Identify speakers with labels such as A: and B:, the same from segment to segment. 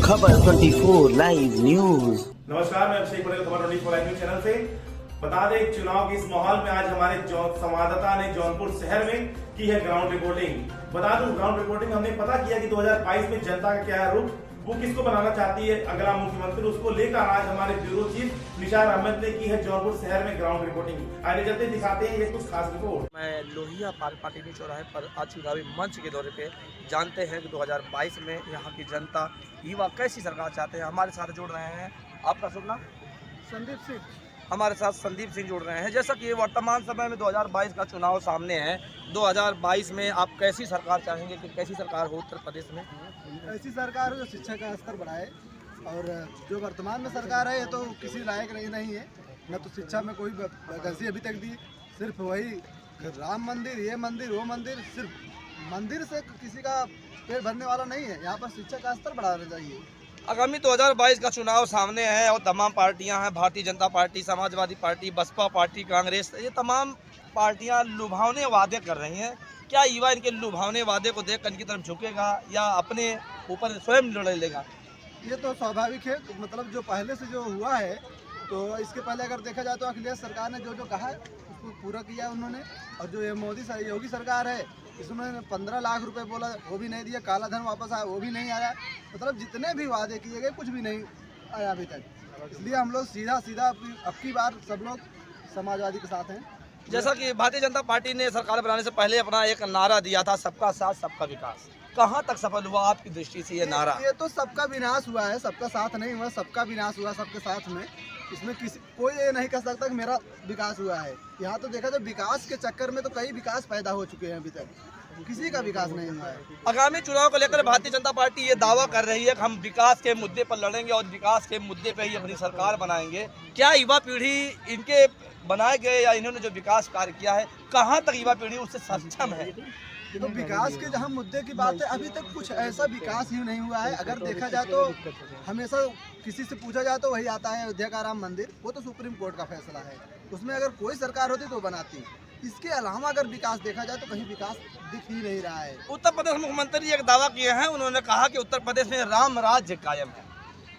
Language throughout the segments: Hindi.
A: खबर 24 लाइव न्यूज।
B: नमस्कार, मैं अभिषेक पटेल, खबर 24 लाइव न्यूज चैनल से। बता दें, चुनाव के इस माहौल में आज हमारे संवाददाता ने जौनपुर शहर में की है ग्राउंड रिपोर्टिंग। बता दूं, ग्राउंड रिपोर्टिंग हमने पता किया कि 2022 में जनता का क्या है रुख, वो किसको बनाना चाहती है अगला मुख्यमंत्री, उसको लेकर आज हमारे ब्यूरो चीफ निशार अहमद ने की है जौनपुर शहर में ग्राउंड रिपोर्टिंग। आगे चलते दिखाते हैं ये कुछ खास रिपोर्ट।
C: मैं लोहिया पार्टी चौराहे पर आज चुनावी मंच के दौरे पे जानते हैं कि 2022 में यहाँ की जनता युवा कैसी सरकार चाहते हैं। हमारे साथ जुड़ रहे हैं, आपका शुभ नाम?
D: संदीप सिंह।
C: हमारे साथ संदीप सिंह जुड़ रहे हैं। जैसा कि वर्तमान समय में 2022 का चुनाव सामने है, 2022 में आप कैसी सरकार चाहेंगे कि कैसी सरकार हो उत्तर प्रदेश में?
D: ऐसी सरकार हो जो शिक्षा का स्तर बढ़ाए, और जो वर्तमान में सरकार है ये तो किसी लायक नहीं है। न तो शिक्षा में कोई वैकेंसी अभी तक दी, सिर्फ वही राम मंदिर, ये मंदिर, वो मंदिर, सिर्फ मंदिर से किसी का पेट भरने वाला नहीं है। यहाँ पर शिक्षा का स्तर बढ़ाना चाहिए।
C: आगामी 2022 का चुनाव सामने है और तमाम पार्टियां हैं, Bharatiya Janata Party, Samajwadi Party, Baspa party, Congress, ये तमाम पार्टियां लुभावने वादे कर रही हैं। क्या युवा इनके लुभावने वादे को देख कर इनकी तरफ झुकेगा या अपने ऊपर स्वयं लड़ लेगा?
D: ये तो स्वाभाविक है, मतलब जो पहले से जो हुआ है, तो इसके पहले अगर देखा जाए तो अखिलेश सरकार ने जो कहा है उसको पूरा किया उन्होंने। और जो ये योगी सरकार है, इसमें 15 लाख रुपए बोला, वो भी नहीं दिया। काला धन वापस आया, वो भी नहीं आया। मतलब जितने भी वादे किए गए कुछ भी नहीं आया अभी तक। इसलिए हम लोग सीधा अब की बार सब लोग समाजवादी के साथ हैं।
C: जैसा कि भारतीय जनता पार्टी ने सरकार बनाने से पहले अपना एक नारा दिया था, सबका साथ सबका विकास, कहाँ तक सफल हुआ आपकी दृष्टि से ये नारा?
D: ये तो सबका विनाश हुआ है, सबका साथ नहीं हुआ, सबका विनाश हुआ सबके साथ में। इसमें कोई ये नहीं कह सकता कि मेरा विकास हुआ है। यहाँ तो देखा जाए विकास के चक्कर में तो कई विकास पैदा हो चुके हैं, अभी तक किसी का विकास नहीं हुआ है।
C: आगामी चुनाव को लेकर भारतीय जनता पार्टी ये दावा कर रही है कि हम विकास के मुद्दे पर लड़ेंगे और विकास के मुद्दे पर ही अपनी सरकार बनाएंगे। क्या युवा पीढ़ी इनके बनाए गए या इन्होंने जो विकास कार्य किया है, कहाँ तक युवा पीढ़ी उससे सक्षम है?
D: तो विकास के जहाँ मुद्दे की बात है, अभी तक कुछ ऐसा विकास ही नहीं हुआ है। अगर देखा जाए तो हमेशा किसी से पूछा जाए तो वही आता है अयोध्या का राम मंदिर, वो तो सुप्रीम कोर्ट का फैसला है, उसमें अगर कोई सरकार होती तो बनाती। इसके अलावा अगर विकास देखा जाए तो कहीं विकास दिख ही नहीं रहा है।
C: उत्तर प्रदेश मुख्यमंत्री एक दावा किए हैं, उन्होंने कहा कि उत्तर प्रदेश में राम राज्य कायम है।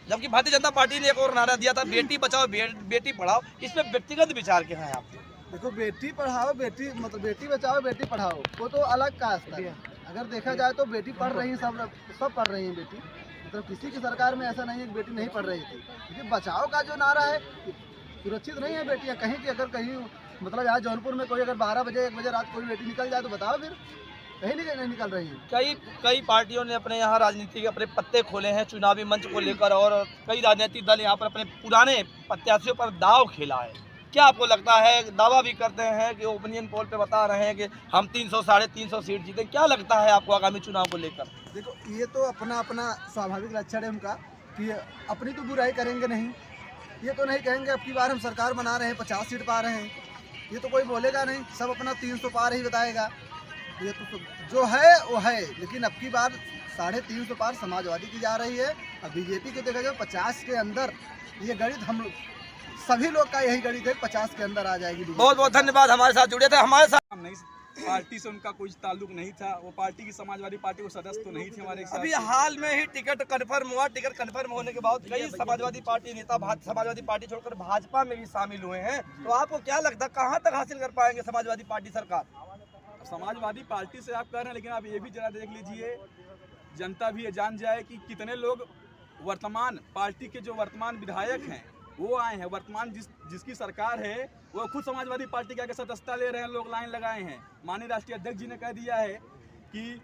C: जबकि भारतीय जनता पार्टी ने एक और नारा दिया था, बेटी बचाओ बेटी पढ़ाओ। इसमें व्यक्तिगत विचार क्या है आपके?
D: देखो, बेटी पढ़ाओ, बेटी बचाओ बेटी पढ़ाओ, वो तो अलग का स्तर है। अगर देखा जाए तो बेटी पढ़ रही है, सब पढ़ रही है बेटी। मतलब किसी की सरकार में ऐसा नहीं है कि बेटी नहीं पढ़ रही थी। लेकिन बचाओ का जो नारा है, सुरक्षित नहीं है बेटियां कहीं की। अगर कहीं मतलब यहाँ जौनपुर में कोई अगर 12 बजे 1 बजे रात कोई बेटी निकल जाए तो बताओ, फिर कहीं नहीं निकल रही है।
C: कई पार्टियों ने अपने यहाँ राजनीति के अपने पत्ते खोले हैं चुनावी मंच को लेकर, और कई राजनीतिक दल यहाँ पर अपने पुराने प्रत्याशियों पर दाव खेला है। क्या आपको लगता है, दावा भी करते हैं कि ओपिनियन पोल पे बता रहे हैं कि हम 300 साढ़े 300 सीट जीते, क्या लगता है आपको आगामी चुनाव को लेकर?
D: देखो, ये तो अपना स्वाभाविक लक्षण है उनका कि अपनी तो बुराई करेंगे नहीं। ये तो नहीं कहेंगे अब की बार हम सरकार बना रहे हैं 50 सीट पा रहे हैं, ये तो कोई बोलेगा नहीं। सब अपना 300 पार ही बताएगा। ये तो जो है वो है। लेकिन अब की बार 350 पार समाजवादी की जा रही है। अब बीजेपी को देखा जाए 50 के अंदर, ये गणित हम सभी लोग का यही गणित है, 50 के अंदर आ जाएगी।
C: बहुत बहुत धन्यवाद हमारे साथ जुड़े थे। हमारे साथ
E: पार्टी से उनका कोई ताल्लुक नहीं था, वो पार्टी की समाजवादी पार्टी वो सदस्य तो नहीं थे हमारे साथ।
C: अभी हाल में ही टिकट कंफर्म हुआ। टिकट कंफर्म होने के बाद कई समाजवादी पार्टी नेता समाजवादी पार्टी छोड़कर भाजपा में भी शामिल हुए हैं। तो आपको क्या लगता है, कहां तक हासिल कर पाएंगे समाजवादी पार्टी सरकार?
E: समाजवादी पार्टी से आप कह रहे हैं, लेकिन आप ये भी जरा देख लीजिए, जनता भी ये जान जाए कि कितने लोग वर्तमान पार्टी के जो वर्तमान विधायक हैं वो आए हैं। वर्तमान जिसकी सरकार है वो खुद समाजवादी पार्टी के आगे सदस्यता ले रहे हैं, लोग लाइन लगाए हैं। माननीय राष्ट्रीय अध्यक्ष जी ने कह दिया है कि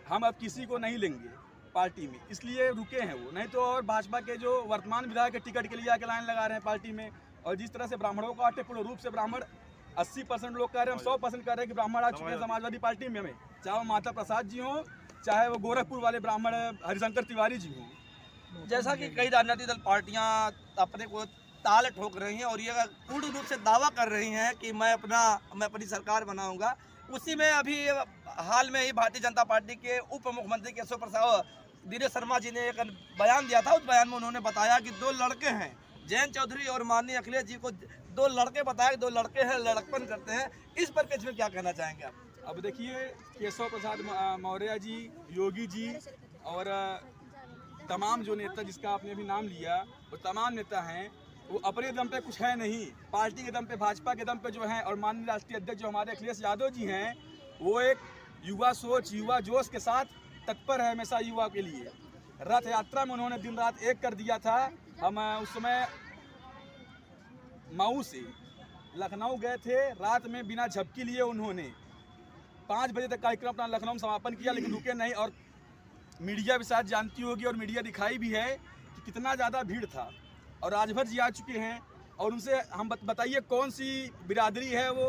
E: हम अब किसी को नहीं लेंगे पार्टी में, इसलिए रुके हैं वो। नहीं तो और भाजपा के जो वर्तमान विधायक के टिकट के लिए आके लाइन लगा रहे हैं पार्टी में। और जिस तरह से ब्राह्मणों को आटे पूर्ण रूप से ब्राह्मण 80% लोग कह रहे हैं, हम 100% कह रहे हैं कि ब्राह्मण आ चुके हैं समाजवादी पार्टी में। चाहे वो माता प्रसाद जी हों, चाहे वो गोरखपुर वाले ब्राह्मण हरिशंकर तिवारी जी हों।
C: जैसा कि कई राजनीतिक दल पार्टियां अपने को ताल ठोक रही हैं और ये पूर्ण रूप से दावा कर रही हैं कि मैं अपनी सरकार बनाऊंगा। उसी में अभी हाल में ही भारतीय जनता पार्टी के उप मुख्यमंत्री केशव प्रसाद दिनेश शर्मा जी ने एक बयान दिया था। उस बयान में उन्होंने बताया कि 2 लड़के हैं, जयंत चौधरी और माननीय अखिलेश जी को 2 लड़के बताया, 2 लड़के हैं, लड़कपन करते हैं। इस पर में क्या कहना चाहेंगे आप?
E: अब देखिए, केशव प्रसाद मौर्य जी, योगी जी और तमाम जो नेता जिसका आपने अभी नाम लिया वो तमाम नेता हैं, वो अपने दम पे कुछ है नहीं, पार्टी के दम पे, भाजपा के दम पे जो है, और माननीय राष्ट्रीय अध्यक्ष जो हमारे अखिलेश यादव जी हैं, वो एक युवा सोच, युवा जोश के साथ तत्पर है हमेशा युवा के लिए। रथ यात्रा में उन्होंने दिन रात एक कर दिया था। हम उस समय मऊ से लखनऊ गए थे, रात में बिना झपकी लिए उन्होंने 5 बजे तक कार्यक्रम अपना लखनऊ में समापन किया, लेकिन रुके नहीं। और मीडिया भी शायद जानती होगी और मीडिया दिखाई भी है कि कितना ज़्यादा भीड़ था। और राजभर जी आ चुके हैं और उनसे हम बताइए कौन सी बिरादरी है वो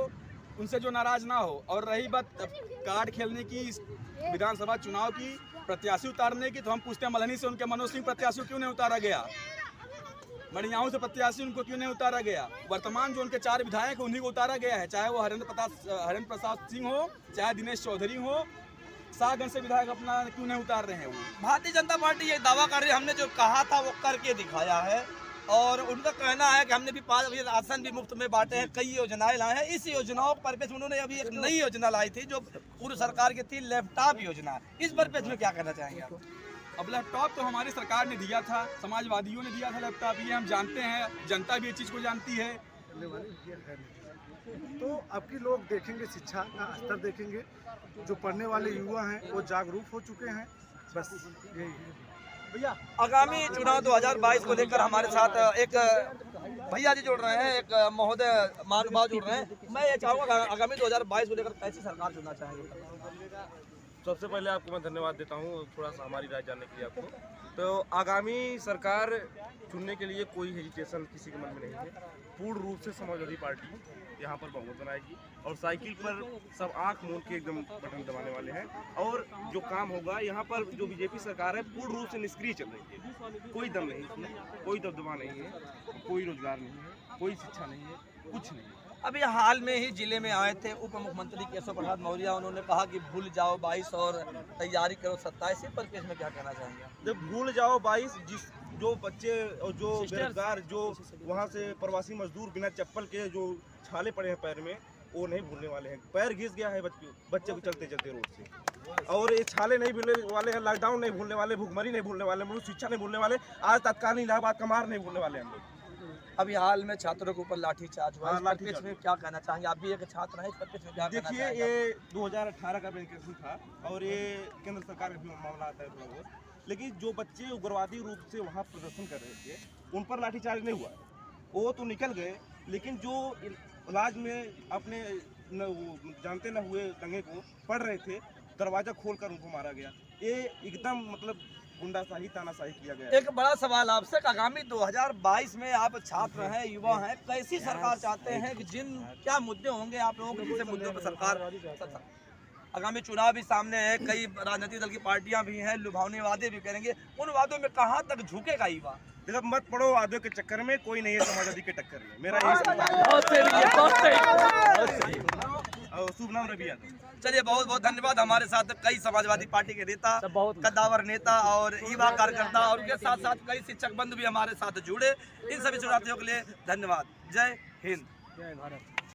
E: उनसे जो नाराज़ ना हो। और रही बात कार्ड खेलने की, विधानसभा चुनाव की, प्रत्याशी उतारने की, तो हम पूछते हैं मल्हनी से, उनके मनोज सिंह प्रत्याशी क्यों नहीं उतारा गया? मड़ियाओं से प्रत्याशी उनको क्यों नहीं उतारा गया? वर्तमान जो उनके 4 विधायक उन्हीं को उतारा गया है, चाहे वो हरेंद्र प्रसाद सिंह हो, चाहे दिनेश चौधरी हो। शाहगंज से विधायक अपना क्यों नहीं उतार रहे हैं? वो
C: भारतीय जनता पार्टी ये दावा कर रही है, हमने जो कहा था वो करके दिखाया है। और उनका कहना है कि हमने भी 5 राशन भी मुफ्त में बांटे हैं, कई योजनाएं लाए हैं। इस योजनाओं पर पे उन्होंने अभी एक नई योजना लाई थी जो पूर्व सरकार की थी, लैपटॉप योजना। इस पर पे में क्या कहना चाहेंगे आप?
E: अब लैपटॉप तो हमारी सरकार ने दिया था, समाजवादियों ने दिया था लैपटॉप, ये हम जानते हैं, जनता भी इस चीज़ को जानती है।
F: तो अब की लोग देखेंगे, शिक्षा का स्तर देखेंगे, जो पढ़ने वाले युवा हैं वो जागरूक हो चुके हैं, बस यही है।
C: भैया आगामी चुनाव 2022 को लेकर हमारे साथ एक भैया जी जुड़ रहे हैं, एक महोदय महानुभाव जुड़ रहे हैं। मैं ये चाहूँगा आगामी 2022 को लेकर कैसी सरकार चुनना चाहेंगे?
G: सबसे पहले आपको मैं धन्यवाद देता हूँ थोड़ा सा हमारी राय जानने के लिए आपको। तो आगामी सरकार चुनने के लिए कोई हेजिटेशन किसी के मन में नहीं है। पूर्ण रूप से समाजवादी पार्टी यहाँ पर बहुमत बनाएगी और साइकिल पर सब आंख मूंद के एकदम बटन दबाने वाले हैं। और जो काम होगा यहाँ पर जो बीजेपी सरकार है पूर्ण रूप से निष्क्रिय चल रही है, कोई दम नहीं इसमें, कोई दबदबा नहीं है, कोई रोजगार नहीं है, कोई शिक्षा नहीं है, कुछ नहीं है।
C: अभी हाल में ही जिले में आए थे उप मुख्यमंत्री केशव प्रसाद मौर्य, उन्होंने कहा कि भूल जाओ 22 और तैयारी करो 27। इस पर केस में क्या कहना चाहेंगे?
G: जब भूल जाओ 22, जो बच्चे और जो बेरोजगार, जो वहाँ से प्रवासी मजदूर बिना चप्पल के जो छाले पड़े हैं पैर में, वो नहीं भूलने वाले हैं। पैर घिस गया है बच्चे को चलते चलते रोड से, और ये छाले नहीं भूलने वाले हैं, लॉकडाउन नहीं भूलने वाले, भूखमरी नहीं भूलने वाले, मनुष्य शिक्षा नहीं भूलने वाले, आज तत्कालीन इलाहाबाद का मार नहीं भूलने वाले हम लोग।
C: अभी हाल में छात्रों के ऊपर लाठीचार्ज हुआ, इस में क्या कहना चाहेंगे? आप भी एक छात्र हैं, इस पर में क्या कहना
G: देखिए,
C: चाहेंगे?
G: ये 2018 का वेरिफिकेशन था और ये केंद्र सरकार का भी मामला आता है थोड़ा बहुत। लेकिन जो बच्चे उग्रवादी रूप से वहाँ प्रदर्शन कर रहे थे उन पर लाठीचार्ज नहीं हुआ, वो तो निकल गए। लेकिन जो इलाज में अपने जानते न हुए दंगे को पढ़ रहे थे, दरवाजा खोलकर उनको मारा गया। ये एकदम मतलब गुंडाशाही, तानाशाही किया गया।
C: एक बड़ा सवाल आपसे, आगामी 2022 में आप छात्र हैं, युवा हैं, कैसी सरकार चाहते हैं कि क्या मुद्दे होंगे आप लोगों के, जिन मुद्दों पर सरकार? आगामी चुनाव भी सामने है, कई राजनीतिक दल की पार्टियां भी हैं, लुभावने वादे भी करेंगे, उन वादों में कहां तक झुकेगा युवा?
G: देखो, मत पड़ो वादों के चक्कर में, कोई नहीं है समाजवादी के टक्कर में, मेरा शुभ नाम रवि यादव।
C: चलिए, बहुत बहुत धन्यवाद। हमारे साथ कई समाजवादी पार्टी के नेता, कद्दावर नेता और युवा कार्यकर्ता और उनके साथ साथ कई शिक्षक बंधु भी हमारे साथ जुड़े। इन सभी चुनौतियों के लिए धन्यवाद। जय हिंद, जय भारत।